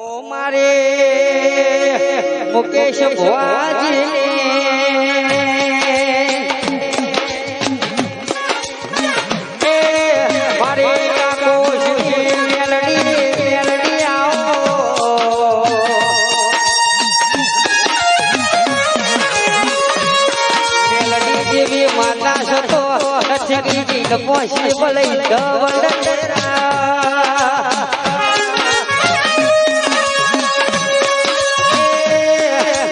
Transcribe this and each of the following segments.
ઓ મારે મુકેશ ભુવાજી મારે કાકો મેલડી આવો મેલડી જેવી માતા સતો નથી પોસિબલ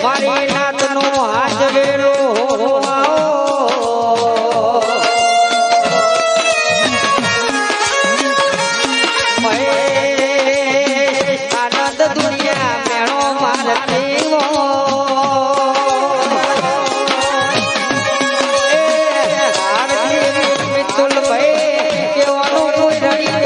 મારી નાત નો હાથ વેરો આનંદ દુનિયા મેળો મારતી મિતુલ ભાઈ કેવાનું કોઈ રડી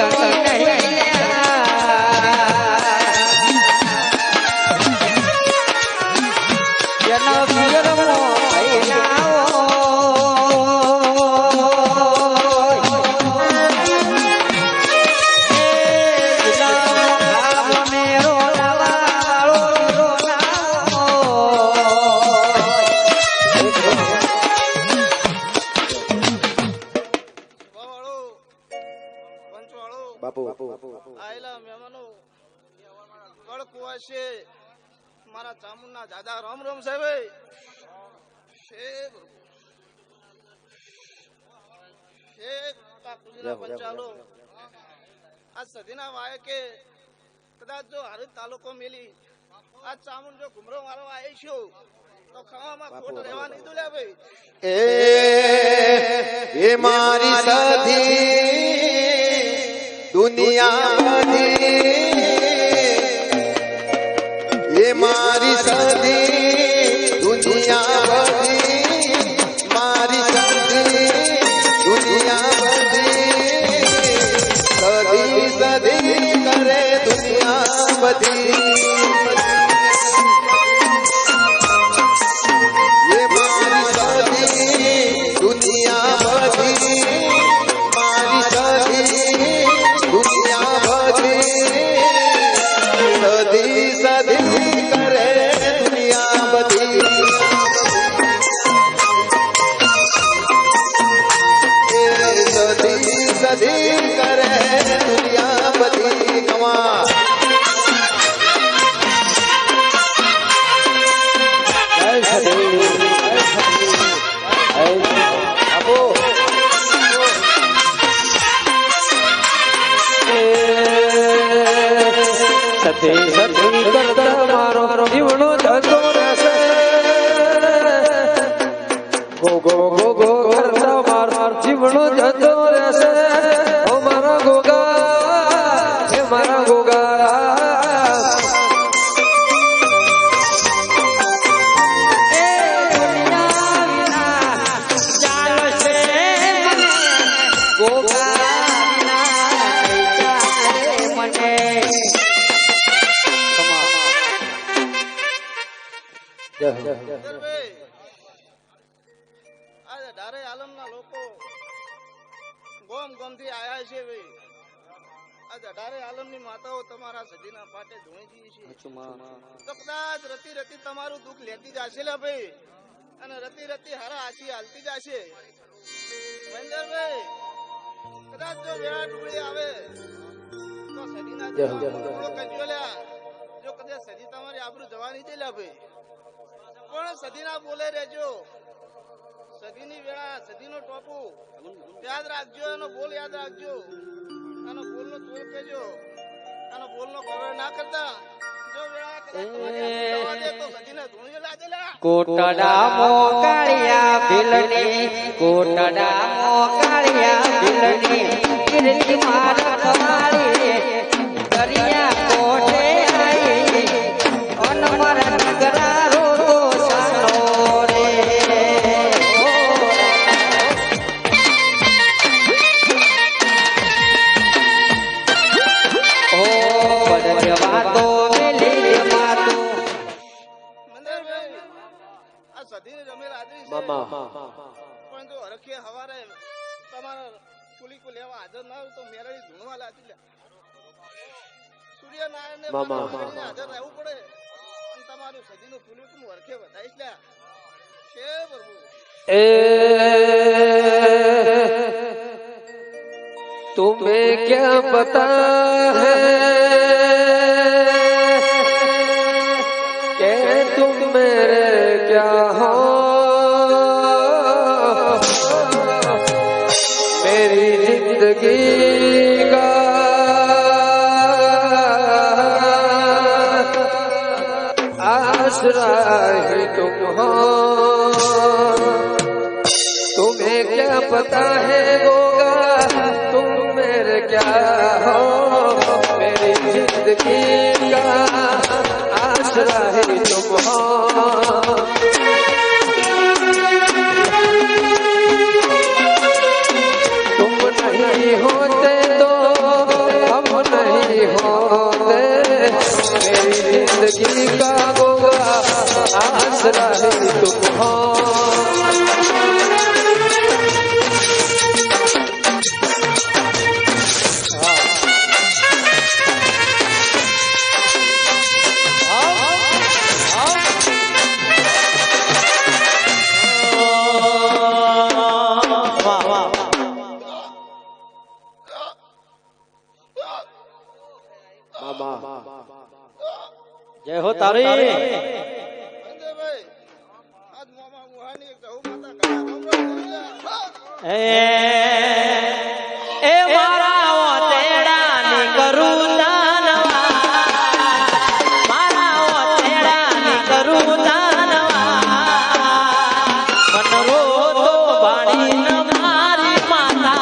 મારા ચામુંડના દાદા રામ રામ સાહેબ પંચાલો આ સદીના વાય કે કદાચ જો હર તાલુકો મેલી આ ચામુંડ જો ઘુમરો મારો આવી છું તો ખાવામાં ખોટ રહેવા નહીં દો લે ભાઈ એ મારી સધી દુનિયા ये मारी सदी दुनिया बदी मारी सदी दुनिया बदी सदी सदी करे दुनिया बदी ये मारी सदी दुनिया बदी मारी सदी दुनिया बदी सदी सदी करे दुनिया बदी सदी सदी करे दुनिया बदी कमा સતી સતી કરતા મારો જીવનો ધંધો રહેશે ગો ગો ગો ગો કરતા મારો જીવનો ધંધો રહેશે ઓ મારા ગોગા હે મારા ગોગા સદીના પાટે ધોઈ છે તો કદાચ રતી રતી તમારું દુઃખ લેતી જશે લે ભાઈ અને રતી રતી હારા આછી હાલતી જશે મહેન્દ્રભાઈ કદાચ જો વેળા ડુબળી આવે તો સદીના કજ્યો લ્યા જો કદાચ સદી તમારી આબરૂ જવાની છે લ્યા ભાઈ પણ સદીના બોલે રહેજો સદીની વેળા સદીનો ટોપુ યાદ રાખજો એનો બોલ યાદ રાખજો એનો બોલનો તોડ કહેજો આનો બોલનો કવર ના કરતા જો વેળા કદાચ તમારી જવા દે તો સદીને ધૂણી લાદેલા કોટડા મોકાળિયા ભીલની કોટડા મોકાળિયા ભીલની કીર્તિ મારા કમાળી દરિયા કોટે આઈ અન મારા નગરા રોતો સાનો રે સદીની રમેલ આદરી છે પણ જો હરખે હવારે તમારા કુલી કો લેવા હાજર ના હોય તો મેરડી ધૂણવા લાગી લે સૂર્યનારાયણને મામા. પણ હાજર રહેવું પડે અને તમારું સદીનું પુલિકનું વરખે વધાઈશ લ્યા છે પ્રભુ ए तुम्हें क्या पता है कि तुम मेरे क्या हो मेरी जिंदगी का आसरा ही तुम हो तुम्हें क्या पता है गोगा तुम मेरे क्या हो मेरी जिंदगी का आसरा है तुम हो तुम नहीं होते तो हम नहीं होते मेरी जिंदगी का गोगा आसरा है तुम हो જય હો તારી સંજયભાઈ આજ મોમાં મુહાની એક જહુ માતા કથા સાંભળો એ મારા તેડાની કરું દાનવા મારા તેડાની કરું દાનવા મન રોતો ભાણી ન મારી માતા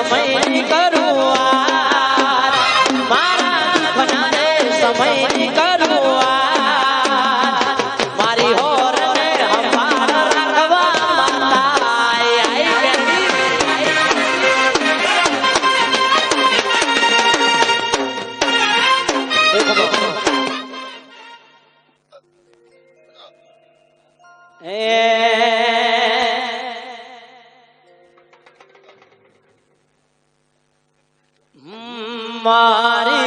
સમયની કરુઆત મારા બનારે સમયની કરુઆત મારી હોરને હંભાર રાખવા માતા આઈ મારી